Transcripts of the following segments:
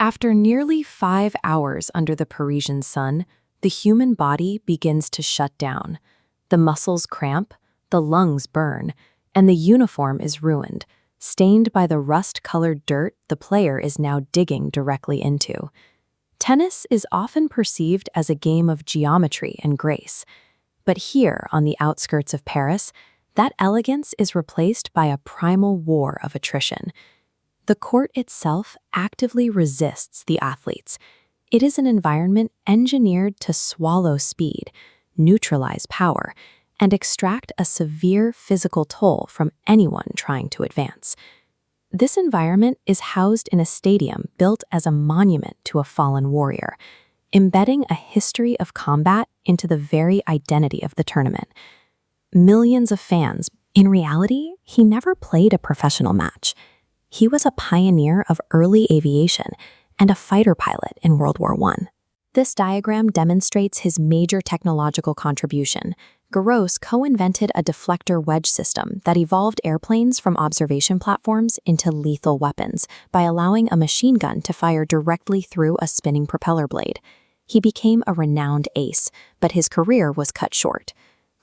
After nearly 5 hours under the Parisian sun, the human body begins to shut down. The muscles cramp, the lungs burn, and the uniform is ruined, stained by the rust-colored dirt the player is now digging directly into. Tennis is often perceived as a game of geometry and grace, but here, on the outskirts of Paris, that elegance is replaced by a primal war of attrition. The court itself actively resists the athletes. It is an environment engineered to swallow speed, neutralize power, and extract a severe physical toll from anyone trying to advance. This environment is housed in a stadium built as a monument to a fallen warrior, embedding a history of combat into the very identity of the tournament. Millions of fans. In reality, he never played a professional match. He was a pioneer of early aviation and a fighter pilot in World War I. This diagram demonstrates his major technological contribution. Garros co-invented a deflector wedge system that evolved airplanes from observation platforms into lethal weapons by allowing a machine gun to fire directly through a spinning propeller blade. He became a renowned ace, but his career was cut short.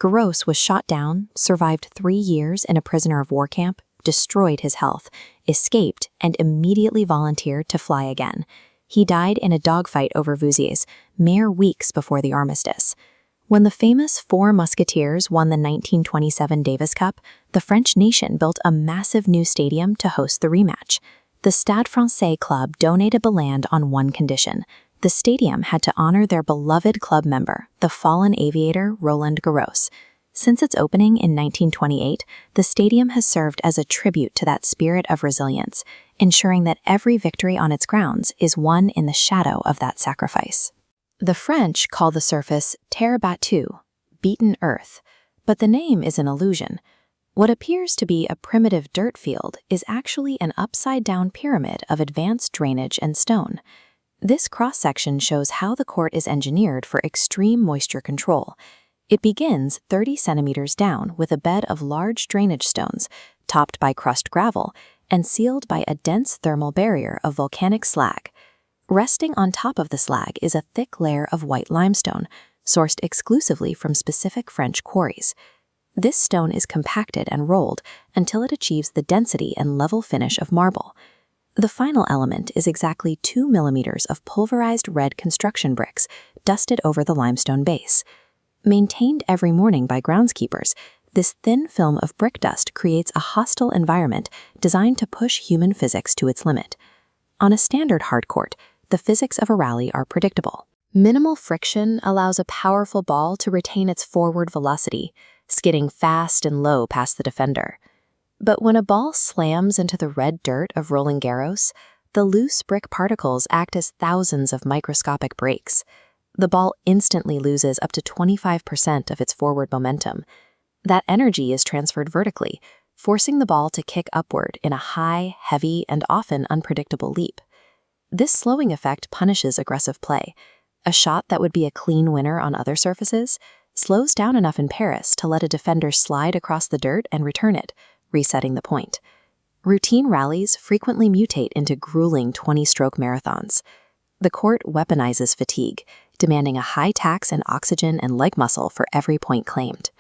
Garros was shot down, survived 3 years in a prisoner of war camp, destroyed his health, escaped, and immediately volunteered to fly again. He died in a dogfight over Vouziers, mere weeks before the armistice. When the famous Four Musketeers won the 1927 Davis Cup, the French nation built a massive new stadium to host the rematch. The Stade Français club donated the land on one condition. The stadium had to honor their beloved club member, the fallen aviator Roland Garros. Since its opening in 1928, the stadium has served as a tribute to that spirit of resilience, ensuring that every victory on its grounds is won in the shadow of that sacrifice. The French call the surface terre battue, beaten earth, but the name is an illusion. What appears to be a primitive dirt field is actually an upside-down pyramid of advanced drainage and stone. This cross-section shows how the court is engineered for extreme moisture control. It begins 30 centimeters down with a bed of large drainage stones, topped by crushed gravel, and sealed by a dense thermal barrier of volcanic slag. Resting on top of the slag is a thick layer of white limestone, sourced exclusively from specific French quarries. This stone is compacted and rolled until it achieves the density and level finish of marble. The final element is exactly 2 millimeters of pulverized red construction bricks dusted over the limestone base. Maintained every morning by groundskeepers, this thin film of brick dust creates a hostile environment designed to push human physics to its limit. On a standard hard court, the physics of a rally are predictable. Minimal friction allows a powerful ball to retain its forward velocity, skidding fast and low past the defender. But when a ball slams into the red dirt of Roland Garros, the loose brick particles act as thousands of microscopic brakes. The ball instantly loses up to 25% of its forward momentum. That energy is transferred vertically, forcing the ball to kick upward in a high, heavy, and often unpredictable leap. This slowing effect punishes aggressive play. A shot that would be a clean winner on other surfaces slows down enough in Paris to let a defender slide across the dirt and return it, resetting the point. Routine rallies frequently mutate into grueling 20-stroke marathons. The court weaponizes fatigue, demanding a high tax in oxygen and leg muscle for every point claimed.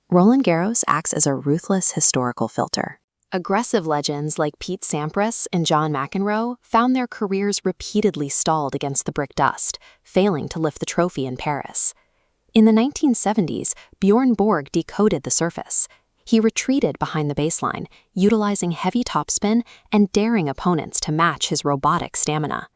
Roland Garros acts as a ruthless historical filter. Aggressive legends like Pete Sampras and John McEnroe found their careers repeatedly stalled against the brick dust, failing to lift the trophy in Paris. In the 1970s, Björn Borg decoded the surface. He retreated behind the baseline, utilizing heavy topspin and daring opponents to match his robotic stamina.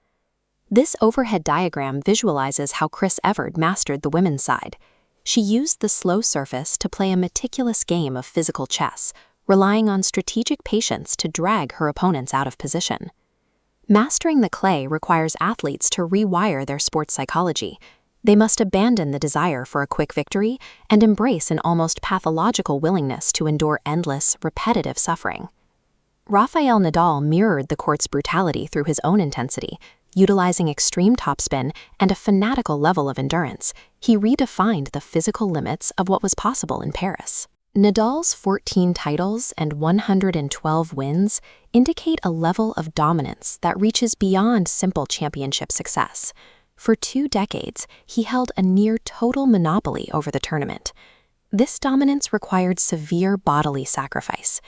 This overhead diagram visualizes how Evert mastered the women's side. She used the slow surface to play a meticulous game of physical chess, relying on strategic patience to drag her opponents out of position. Mastering the clay requires athletes to rewire their sports psychology. They must abandon the desire for a quick victory and embrace an almost pathological willingness to endure endless, repetitive suffering. Rafael Nadal mirrored the court's brutality through his own intensity. Utilizing extreme topspin and a fanatical level of endurance, he redefined the physical limits of what was possible in Paris. Nadal's 14 titles and 112 wins indicate a level of dominance that reaches beyond simple championship success. For 2 decades, he held a near-total monopoly over the tournament. This dominance required severe bodily sacrifice.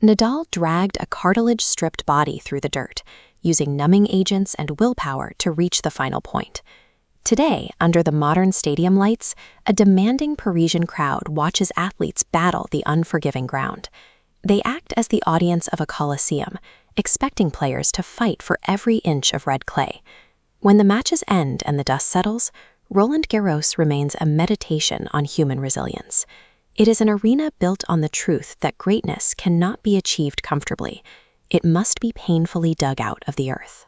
Nadal dragged a cartilage-stripped body through the dirt, using numbing agents and willpower to reach the final point. Today, under the modern stadium lights, a demanding Parisian crowd watches athletes battle the unforgiving ground. They act as the audience of a colosseum, expecting players to fight for every inch of red clay. When the matches end and the dust settles, Roland Garros remains a meditation on human resilience. It is an arena built on the truth that greatness cannot be achieved comfortably. It must be painfully dug out of the earth.